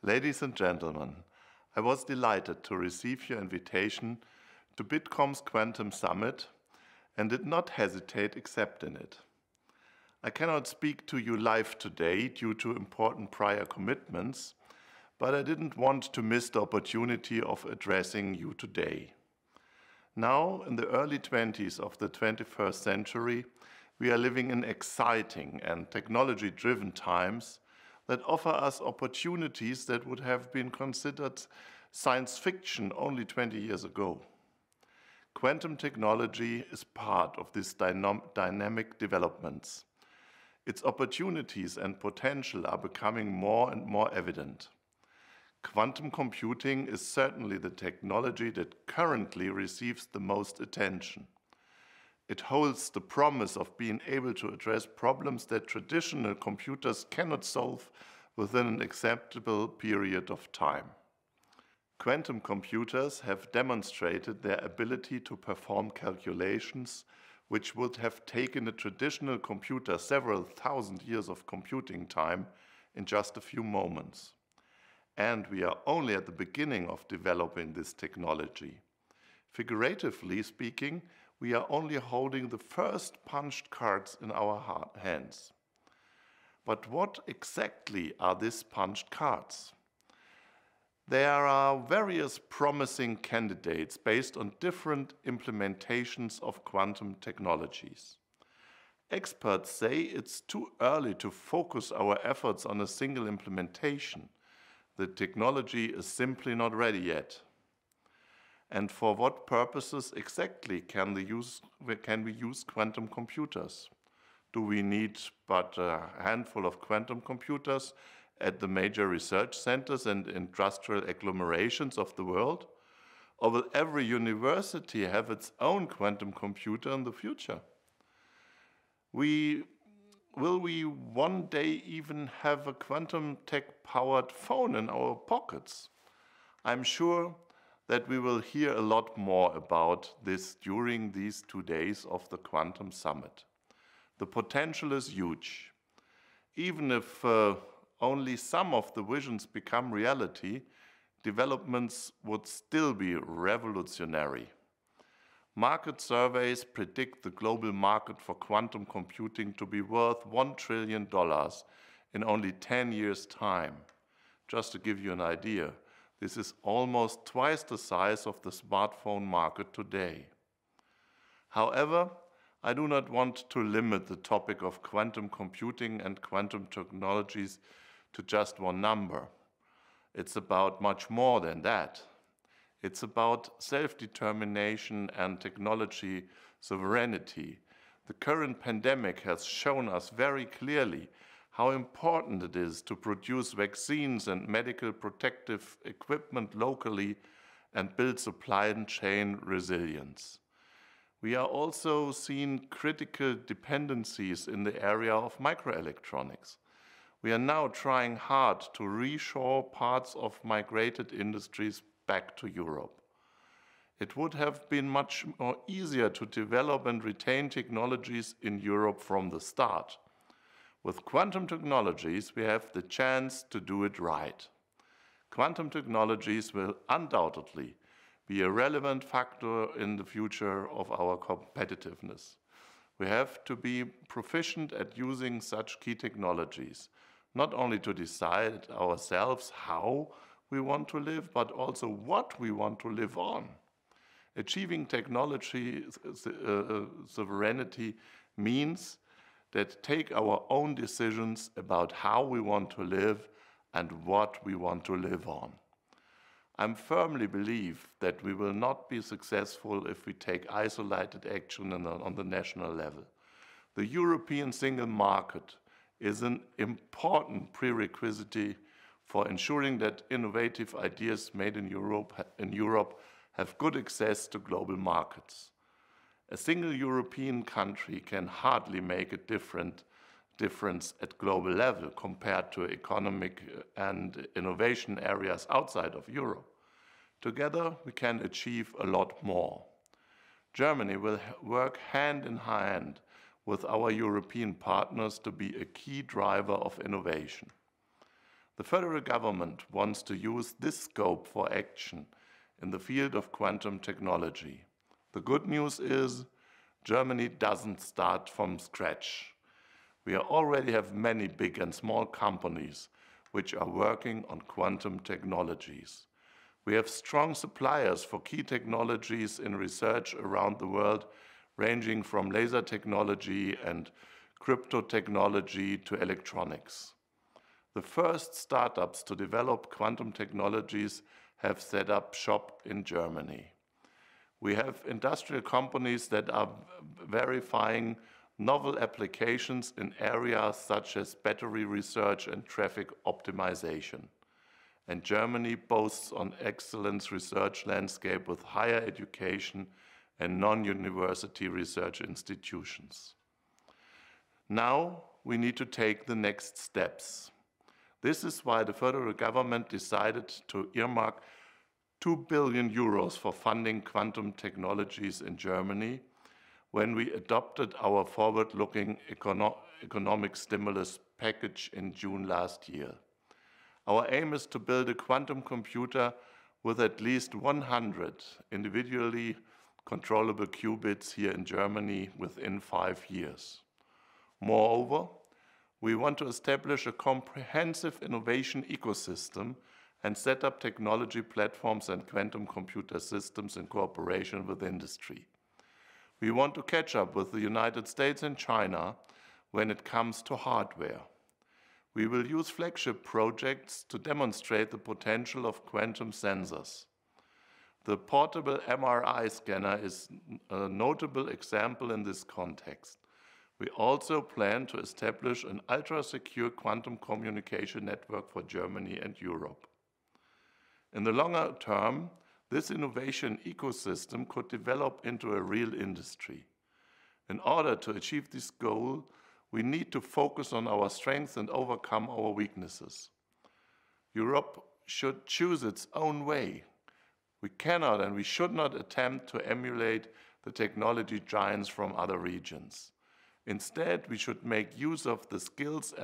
Ladies and gentlemen, I was delighted to receive your invitation to Bitkom's Quantum Summit and did not hesitate accepting it. I cannot speak to you live today due to important prior commitments, but I didn't want to miss the opportunity of addressing you today. Now, in the early 20s of the 21st century, we are living in exciting and technology-driven times that offer us opportunities that would have been considered science fiction only 20 years ago. Quantum technology is part of these dynamic developments. Its opportunities and potential are becoming more and more evident. Quantum computing is certainly the technology that currently receives the most attention. It holds the promise of being able to address problems that traditional computers cannot solve within an acceptable period of time. Quantum computers have demonstrated their ability to perform calculations which would have taken a traditional computer several thousand years of computing time in just a few moments. And we are only at the beginning of developing this technology. Figuratively speaking, we are only holding the first punched cards in our hands. But what exactly are these punched cards? There are various promising candidates based on different implementations of quantum technologies. Experts say it's too early to focus our efforts on a single implementation. The technology is simply not ready yet. And for what purposes exactly can we use quantum computers? Do we need but a handful of quantum computers at the major research centers and industrial agglomerations of the world? Or will every university have its own quantum computer in the future? Will we one day even have a quantum tech-powered phone in our pockets? I'm sure that we will hear a lot more about this during these 2 days of the Quantum Summit. The potential is huge. Even if only some of the visions become reality, developments would still be revolutionary. Market surveys predict the global market for quantum computing to be worth $1 trillion in only 10 years' time. Just to give you an idea, this is almost twice the size of the smartphone market today. However, I do not want to limit the topic of quantum computing and quantum technologies to just one number. It's about much more than that. It's about self-determination and technology sovereignty. The current pandemic has shown us very clearly how important it is to produce vaccines and medical protective equipment locally and build supply chain resilience. We are also seeing critical dependencies in the area of microelectronics. We are now trying hard to reshore parts of migrated industries back to Europe. It would have been much more easier to develop and retain technologies in Europe from the start. With quantum technologies, we have the chance to do it right. Quantum technologies will undoubtedly be a relevant factor in the future of our competitiveness. We have to be proficient at using such key technologies, not only to decide ourselves how we want to live, but also what we want to live on. Achieving technology sovereignty means that take our own decisions about how we want to live and what we want to live on. I firmly believe that we will not be successful if we take isolated action on the national level. The European single market is an important prerequisite for ensuring that innovative ideas made in Europe have good access to global markets. A single European country can hardly make a difference at global level compared to economic and innovation areas outside of Europe. Together, we can achieve a lot more. Germany will work hand in hand with our European partners to be a key driver of innovation. The federal government wants to use this scope for action in the field of quantum technology. The good news is Germany doesn't start from scratch. We already have many big and small companies which are working on quantum technologies. We have strong suppliers for key technologies in research around the world, ranging from laser technology and crypto technology to electronics. The first startups to develop quantum technologies have set up shop in Germany. We have industrial companies that are verifying novel applications in areas such as battery research and traffic optimization. And Germany boasts an excellent research landscape with higher education and non-university research institutions. Now we need to take the next steps. This is why the federal government decided to earmark 2 billion euros for funding quantum technologies in Germany when we adopted our forward-looking economic stimulus package in June last year. Our aim is to build a quantum computer with at least 100 individually controllable qubits here in Germany within 5 years. Moreover, we want to establish a comprehensive innovation ecosystem and set up technology platforms and quantum computer systems in cooperation with industry. We want to catch up with the United States and China when it comes to hardware. We will use flagship projects to demonstrate the potential of quantum sensors. The portable MRI scanner is a notable example in this context. We also plan to establish an ultra-secure quantum communication network for Germany and Europe. In the longer term, this innovation ecosystem could develop into a real industry. In order to achieve this goal, we need to focus on our strengths and overcome our weaknesses. Europe should choose its own way. We cannot and we should not attempt to emulate the technology giants from other regions. Instead, we should make use of the skills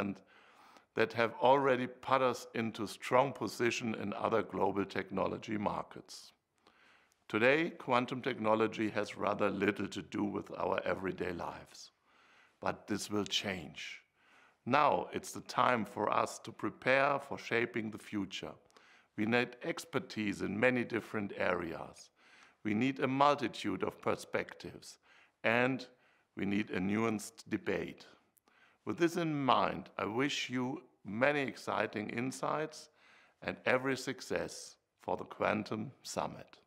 that have already put us into strong position in other global technology markets. Today, quantum technology has rather little to do with our everyday lives. But this will change. Now it's the time for us to prepare for shaping the future. We need expertise in many different areas. We need a multitude of perspectives, and we need a nuanced debate. With this in mind, I wish you many exciting insights and every success for the Quantum Summit.